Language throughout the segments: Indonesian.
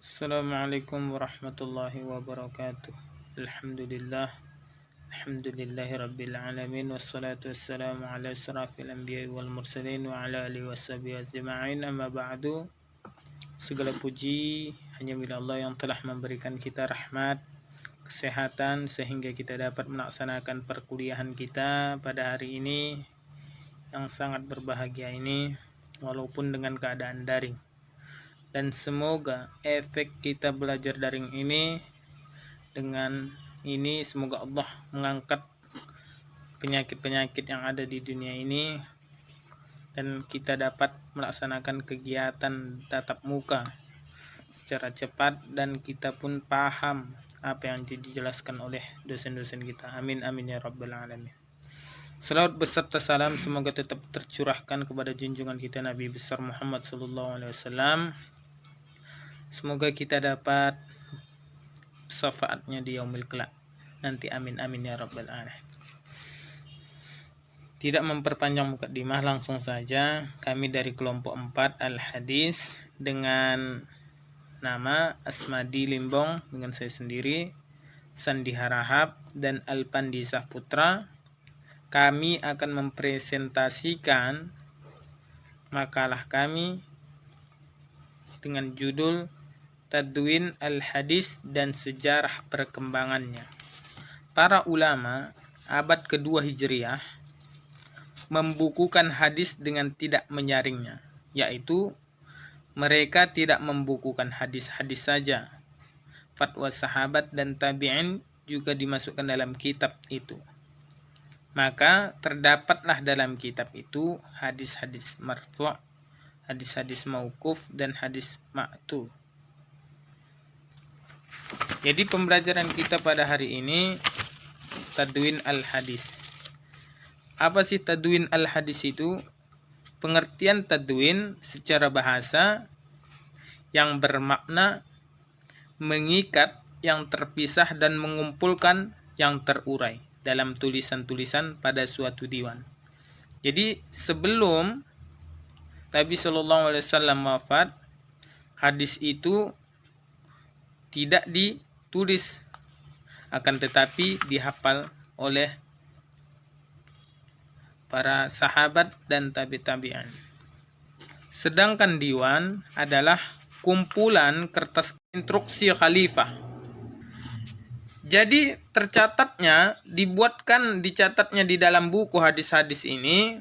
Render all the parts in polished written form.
Assalamualaikum warahmatullahi wabarakatuh. Alhamdulillah. Alhamdulillahi rabbil alamin. Wassalatu wassalamu ala asrafil anbiya wal mursalin wa ala alihi washabihi ajma'in. Amma ba'du. Segala puji hanya milik Allah yang telah memberikan kita rahmat, kesehatan sehingga kita dapat melaksanakan perkuliahan kita pada hari ini yang sangat berbahagia ini, walaupun dengan keadaan daring. Dan semoga efek kita belajar daring ini, dengan ini semoga Allah mengangkat penyakit-penyakit yang ada di dunia ini, dan kita dapat melaksanakan kegiatan tatap muka secara cepat, dan kita pun paham apa yang dijelaskan oleh dosen-dosen kita. Amin amin ya rabbal alamin. Salawat beserta salam semoga tetap tercurahkan kepada junjungan kita Nabi besar Muhammad SAW. Semoga kita dapat syafaatnya di yaumil kelak nanti. Amin amin ya rabbal alamin. Tidak memperpanjang mukadimah, langsung saja. Kami dari kelompok 4 Al-Hadis dengan nama Asmadi Limbong dengan saya sendiri, Sandi Harahap dan Alpandi Sahputra. Kami akan mempresentasikan makalah kami dengan judul Tadwin Al-Hadis dan Sejarah Perkembangannya. Para ulama abad kedua Hijriah membukukan hadis dengan tidak menyaringnya, yaitu mereka tidak membukukan hadis-hadis saja. Fatwa sahabat dan tabi'in juga dimasukkan dalam kitab itu. Maka terdapatlah dalam kitab itu hadis-hadis marfu', hadis-hadis mauquf dan hadis ma'tu. Jadi pembelajaran kita pada hari ini Tadwin Al-Hadis. Apa sih Tadwin Al-Hadis itu? Pengertian tadwin secara bahasa yang bermakna mengikat yang terpisah dan mengumpulkan yang terurai dalam tulisan-tulisan pada suatu diwan. Jadi sebelum Nabi SAW wafat, hadis itu tidak ditulis, akan tetapi dihafal oleh para sahabat dan tabi-tabi'an. Sedangkan diwan adalah kumpulan kertas instruksi khalifah. Jadi dicatatnya di dalam buku hadis-hadis ini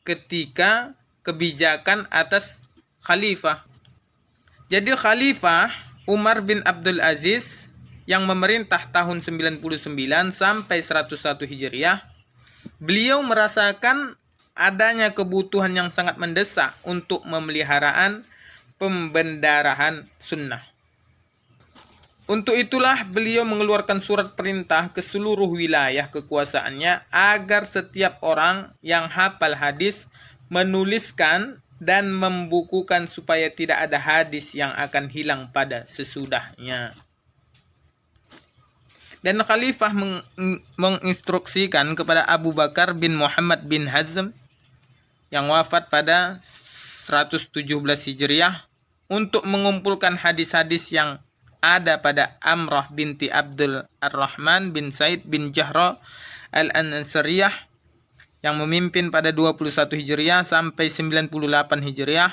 ketika kebijakan atas khalifah. Jadi khalifah Umar bin Abdul Aziz yang memerintah tahun 99 sampai 101 Hijriah, beliau merasakan adanya kebutuhan yang sangat mendesak untuk pemeliharaan pembendarahan sunnah. Untuk itulah beliau mengeluarkan surat perintah ke seluruh wilayah kekuasaannya agar setiap orang yang hafal hadis menuliskan dan membukukan supaya tidak ada hadis yang akan hilang pada sesudahnya. Dan Khalifah menginstruksikan kepada Abu Bakar bin Muhammad bin Hazm yang wafat pada 117 Hijriah untuk mengumpulkan hadis-hadis yang ada pada Amrah binti Abdul Ar-Rahman bin Said bin Jahra Al-Ansariyah yang memimpin pada 21 Hijriah sampai 98 Hijriah.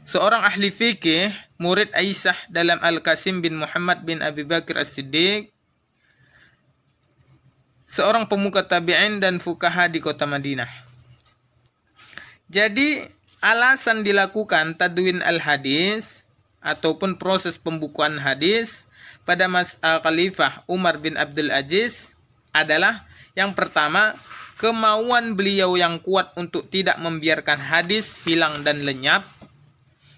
Seorang ahli fikih, murid Aisyah dalam Al-Qasim bin Muhammad bin Abi Bakar As-Siddiq, seorang pemuka tabi'in dan fuqaha di kota Madinah. Jadi alasan dilakukan tadwin al-hadis ataupun proses pembukuan hadis pada masa Khalifah Umar bin Abdul Aziz adalah yang pertama, kemauan beliau yang kuat untuk tidak membiarkan hadis hilang dan lenyap.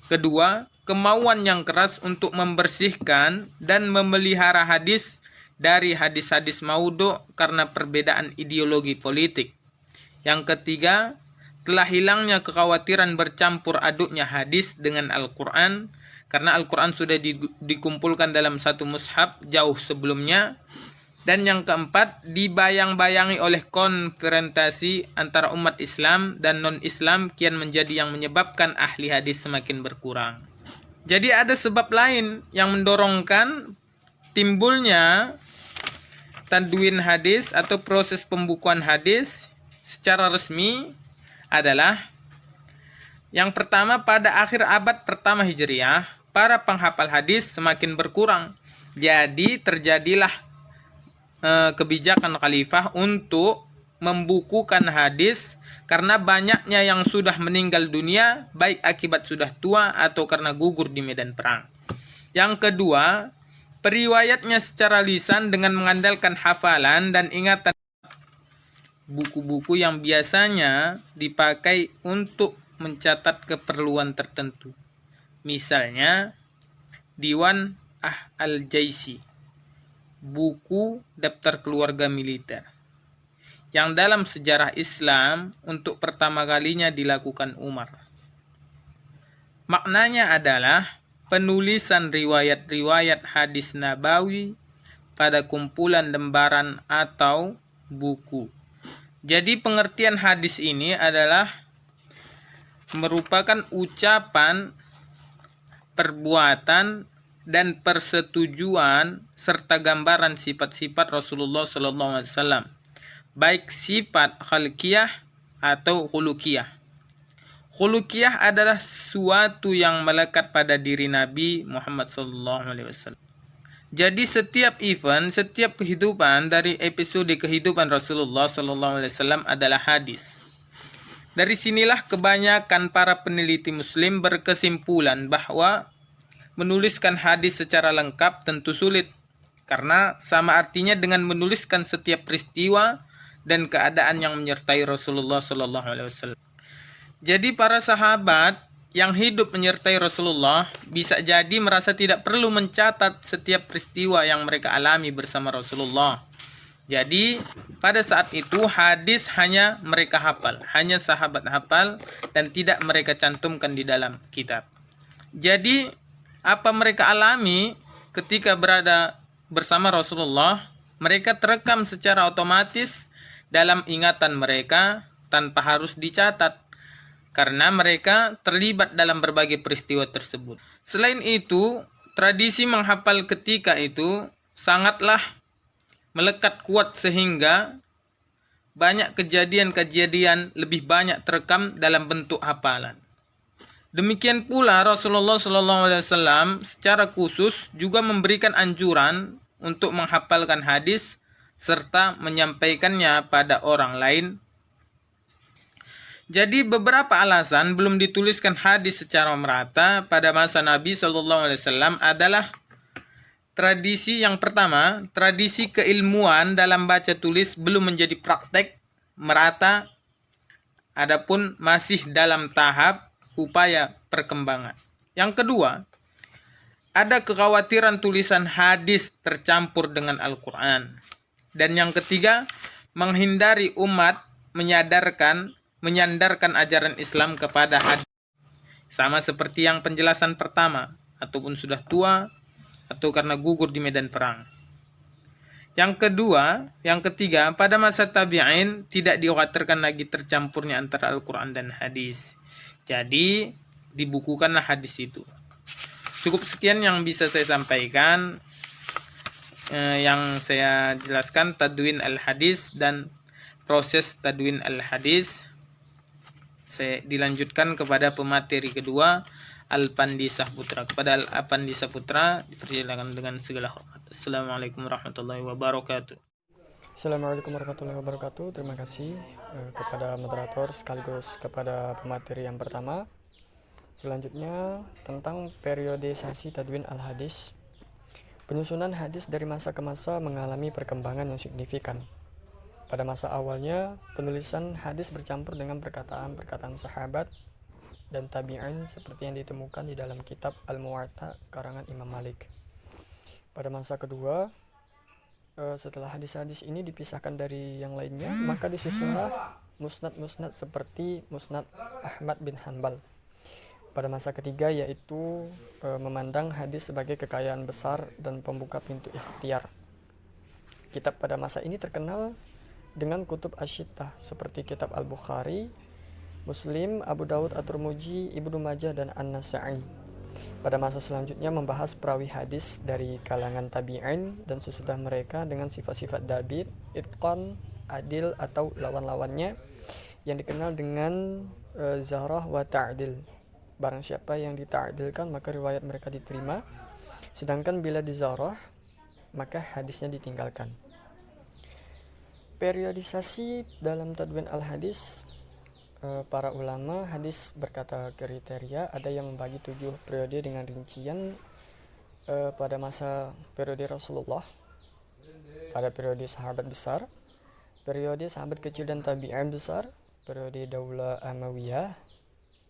Kedua, kemauan yang keras untuk membersihkan dan memelihara hadis dari hadis-hadis maudhu' karena perbedaan ideologi politik. Yang ketiga, telah hilangnya kekhawatiran bercampur aduknya hadis dengan Al-Quran, karena Al-Quran sudah dikumpulkan dalam satu mushaf jauh sebelumnya. Dan yang keempat, dibayang-bayangi oleh konfrontasi antara umat Islam dan non-Islam kian menjadi yang menyebabkan ahli hadis semakin berkurang. Jadi ada sebab lain yang mendorongkan timbulnya tadwin hadis atau proses pembukuan hadis secara resmi adalah yang pertama, pada akhir abad pertama Hijriah, para penghafal hadis semakin berkurang. Jadi terjadilah kebijakan khalifah untuk membukukan hadis karena banyaknya yang sudah meninggal dunia, baik akibat sudah tua atau karena gugur di medan perang. Yang kedua, periwayatnya secara lisan dengan mengandalkan hafalan dan ingatan buku-buku yang biasanya dipakai untuk mencatat keperluan tertentu. Misalnya, Diwan al-Jaisi, buku daftar keluarga militer, yang dalam sejarah Islam untuk pertama kalinya dilakukan Umar. Maknanya adalah penulisan riwayat-riwayat hadis nabawi pada kumpulan lembaran atau buku. Jadi pengertian hadis ini adalah merupakan ucapan, perbuatan, dan persetujuan serta gambaran sifat-sifat Rasulullah SAW, baik sifat khalqiyah atau khuluqiyah. Khuluqiyah adalah suatu yang melekat pada diri Nabi Muhammad SAW. Jadi setiap event, setiap kehidupan dari episode kehidupan Rasulullah SAW adalah hadis. Dari sinilah kebanyakan para peneliti Muslim berkesimpulan bahwa menuliskan hadis secara lengkap tentu sulit, karena sama artinya dengan menuliskan setiap peristiwa dan keadaan yang menyertai Rasulullah SAW. Jadi para sahabat yang hidup menyertai Rasulullah bisa jadi merasa tidak perlu mencatat setiap peristiwa yang mereka alami bersama Rasulullah. Jadi pada saat itu hadis hanya mereka hafal, hanya sahabat hafal dan tidak mereka cantumkan di dalam kitab. Jadi apa mereka alami ketika berada bersama Rasulullah, mereka terekam secara otomatis dalam ingatan mereka tanpa harus dicatat, karena mereka terlibat dalam berbagai peristiwa tersebut. Selain itu, tradisi menghafal ketika itu sangatlah melekat kuat sehingga banyak kejadian-kejadian lebih banyak terekam dalam bentuk hafalan. Demikian pula Rasulullah SAW secara khusus juga memberikan anjuran untuk menghafalkan hadis serta menyampaikannya pada orang lain. Jadi beberapa alasan belum dituliskan hadis secara merata pada masa Nabi SAW adalah tradisi yang pertama, tradisi keilmuan dalam baca tulis belum menjadi praktek merata, adapun masih dalam tahap upaya perkembangan. Yang kedua, ada kekhawatiran tulisan hadis tercampur dengan Al-Quran. Dan yang ketiga, menghindari umat menyandarkan ajaran Islam kepada hadis. Sama seperti yang penjelasan pertama, ataupun sudah tua, atau karena gugur di medan perang. Yang ketiga, pada masa tabi'in tidak dikhawatirkan lagi tercampurnya antara Al-Quran dan hadis. Jadi, dibukukanlah hadis itu. Cukup sekian yang bisa saya sampaikan, yang saya jelaskan tadwin al-hadis dan proses tadwin al-hadis. Saya dilanjutkan kepada pemateri kedua, Alpandi Saputra. Kepada Alpandi Saputra dipersilakan dengan segala hormat. Assalamualaikum warahmatullahi wabarakatuh. Assalamualaikum warahmatullahi wabarakatuh. Terima kasih kepada moderator sekaligus kepada pemateri yang pertama. Selanjutnya tentang periodisasi tadwin al-hadis. Penyusunan hadis dari masa ke masa mengalami perkembangan yang signifikan. Pada masa awalnya, penulisan hadis bercampur dengan perkataan-perkataan sahabat dan tabi'in seperti yang ditemukan di dalam kitab Al-Muwatta karangan Imam Malik. Pada masa kedua, setelah hadis-hadis ini dipisahkan dari yang lainnya, maka disusunlah musnad-musnad seperti Musnad Ahmad bin Hanbal. Pada masa ketiga, yaitu memandang hadis sebagai kekayaan besar dan pembuka pintu ikhtiar. Kitab pada masa ini terkenal dengan kutub asyittah seperti kitab Al-Bukhari, Muslim, Abu Daud, At-Tirmidzi, Ibnu Majah, dan An-Nasa'i. Pada masa selanjutnya membahas perawi hadis dari kalangan tabi'in dan sesudah mereka dengan sifat-sifat dabit, itqan, adil atau lawan-lawannya yang dikenal dengan zarah wa ta'dil. Barang siapa yang dita'dilkan maka riwayat mereka diterima, sedangkan bila dizarah maka hadisnya ditinggalkan. Periodisasi dalam tadwin al-hadis, para ulama hadis berkata kriteria, ada yang membagi 7 periode dengan rincian pada masa periode Rasulullah, pada periode sahabat besar, periode sahabat kecil dan tabi'in besar, periode Daulah Amawiyah,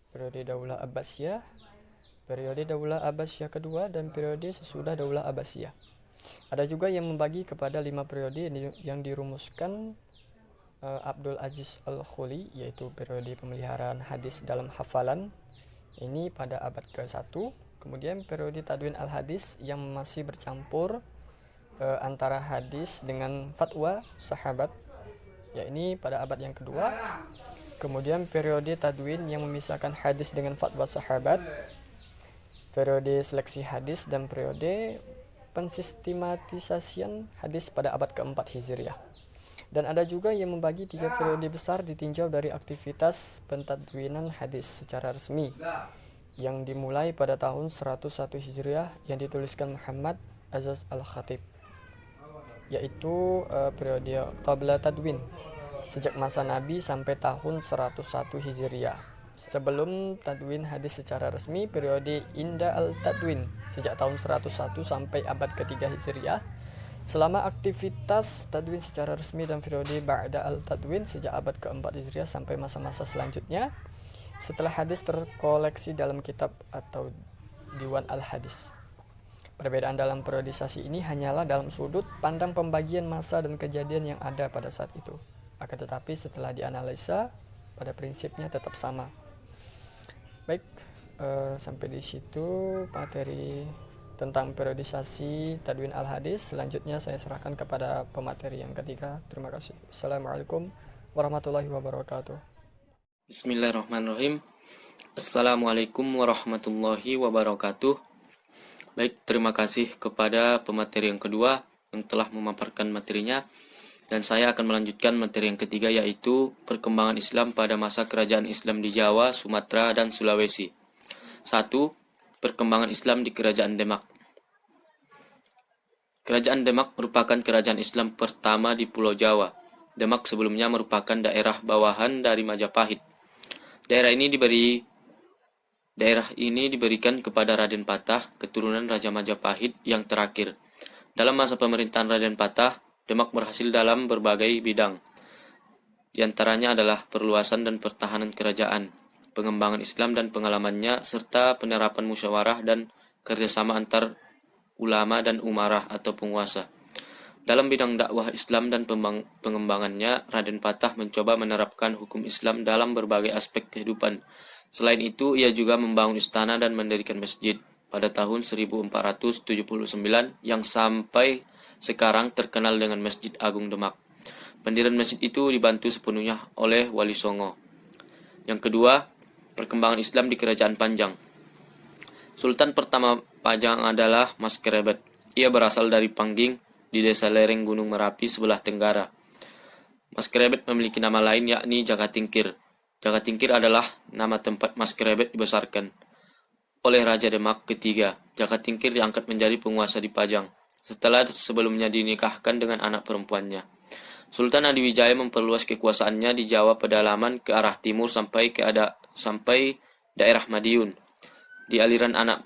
periode Daulah Abbasiyah, periode Daulah Abbasiyah kedua, dan periode sesudah Daulah Abbasiyah. Ada juga yang membagi kepada 5 periode yang dirumuskan Abdul Aziz Al-Khuli, yaitu periode pemeliharaan hadis dalam hafalan, ini pada abad ke-1. Kemudian periode tadwin al-hadis yang masih bercampur antara hadis dengan fatwa sahabat, ya ini pada abad yang kedua. Kemudian periode tadwin yang memisahkan hadis dengan fatwa sahabat, periode seleksi hadis, dan periode pensistematisasian hadis pada abad ke-4 Hijriah. Dan ada juga yang membagi 3 periode besar ditinjau dari aktivitas pentadwinan hadis secara resmi yang dimulai pada tahun 101 Hijriah yang dituliskan Muhammad Azaz Al-Khatib, yaitu periode qabla tadwin sejak masa Nabi sampai tahun 101 Hijriah. Sebelum tadwin hadis secara resmi, periode Inda al-Tadwin sejak tahun 101 sampai abad ke-3 Hijriah. Selama aktivitas tadwin secara resmi, dan periode Ba'da al-Tadwin sejak abad ke-4 Hijriah sampai masa-masa selanjutnya setelah hadis terkoleksi dalam kitab atau Diwan al-Hadis. Perbedaan dalam periodisasi ini hanyalah dalam sudut pandang pembagian masa dan kejadian yang ada pada saat itu. Akan tetapi setelah dianalisa, pada prinsipnya tetap sama. Baik, sampai di situ materi tentang periodisasi tadwin al-hadis. Selanjutnya saya serahkan kepada pemateri yang ketiga. Terima kasih. Assalamualaikum warahmatullahi wabarakatuh. Bismillahirrahmanirrahim. Assalamualaikum warahmatullahi wabarakatuh. Baik, terima kasih kepada pemateri yang kedua yang telah memaparkan materinya. Dan saya akan melanjutkan materi yang ketiga, yaitu perkembangan Islam pada masa kerajaan Islam di Jawa, Sumatera, dan Sulawesi. 1. Perkembangan Islam di Kerajaan Demak. Kerajaan Demak merupakan kerajaan Islam pertama di Pulau Jawa. Demak sebelumnya merupakan daerah bawahan dari Majapahit. Daerah ini diberikan kepada Raden Patah, keturunan Raja Majapahit yang terakhir. Dalam masa pemerintahan Raden Patah, Demak berhasil dalam berbagai bidang. Di antaranya adalah perluasan dan pertahanan kerajaan, pengembangan Islam dan pengalamannya, serta penerapan musyawarah dan kerjasama antar ulama dan umarah atau penguasa. Dalam bidang dakwah Islam dan pengembangannya, Raden Patah mencoba menerapkan hukum Islam dalam berbagai aspek kehidupan. Selain itu, ia juga membangun istana dan mendirikan masjid pada tahun 1479 yang sampai sekarang terkenal dengan Masjid Agung Demak. Pendirian masjid itu dibantu sepenuhnya oleh Wali Songo. Yang kedua, perkembangan Islam di Kerajaan Panjang. Sultan pertama Pajang adalah Mas Kerebet. Ia berasal dari Pangging di desa lereng Gunung Merapi sebelah tenggara. Mas Kerebet memiliki nama lain, yakni Jagatingkir. Jagatingkir adalah nama tempat Mas Kerebet dibesarkan oleh Raja Demak ketiga. Jagatingkir diangkat menjadi penguasa di Pajang setelah sebelumnya dinikahkan dengan anak perempuannya. Sultan Adiwijaya memperluas kekuasaannya di Jawa pedalaman ke arah timur sampai daerah Madiun. Di aliran anak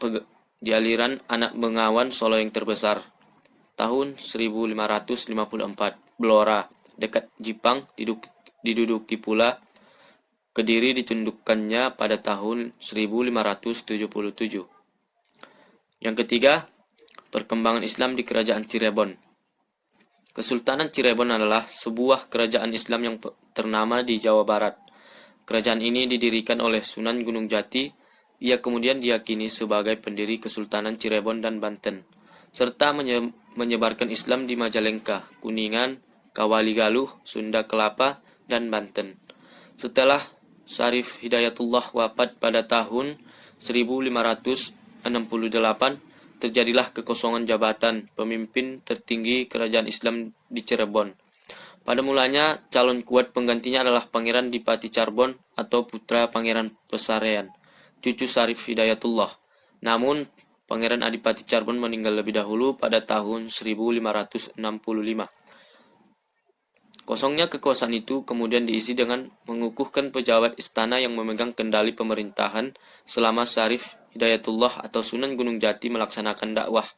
Bengawan Solo yang terbesar. Tahun 1554, Blora, dekat Jipang, diduduki pula. Kediri ditundukkannya pada tahun 1577. Yang ketiga, perkembangan Islam di Kerajaan Cirebon. Kesultanan Cirebon adalah sebuah kerajaan Islam yang ternama di Jawa Barat. Kerajaan ini didirikan oleh Sunan Gunung Jati. Ia kemudian diyakini sebagai pendiri Kesultanan Cirebon dan Banten, serta menyebarkan Islam di Majalengka, Kuningan, Kawaligaluh, Sunda Kelapa, dan Banten. Setelah Syarif Hidayatullah wafat pada tahun 1566, terjadilah kekosongan jabatan pemimpin tertinggi kerajaan Islam di Cirebon. Pada mulanya, calon kuat penggantinya adalah Pangeran Dipati Carbon atau putra Pangeran Pesarean, cucu Syarif Hidayatullah. Namun, Pangeran Adipati Carbon meninggal lebih dahulu pada tahun 1565. Kosongnya kekuasaan itu kemudian diisi dengan mengukuhkan pejabat istana yang memegang kendali pemerintahan selama Syarif Hidayatullah atau Sunan Gunung Jati melaksanakan dakwah.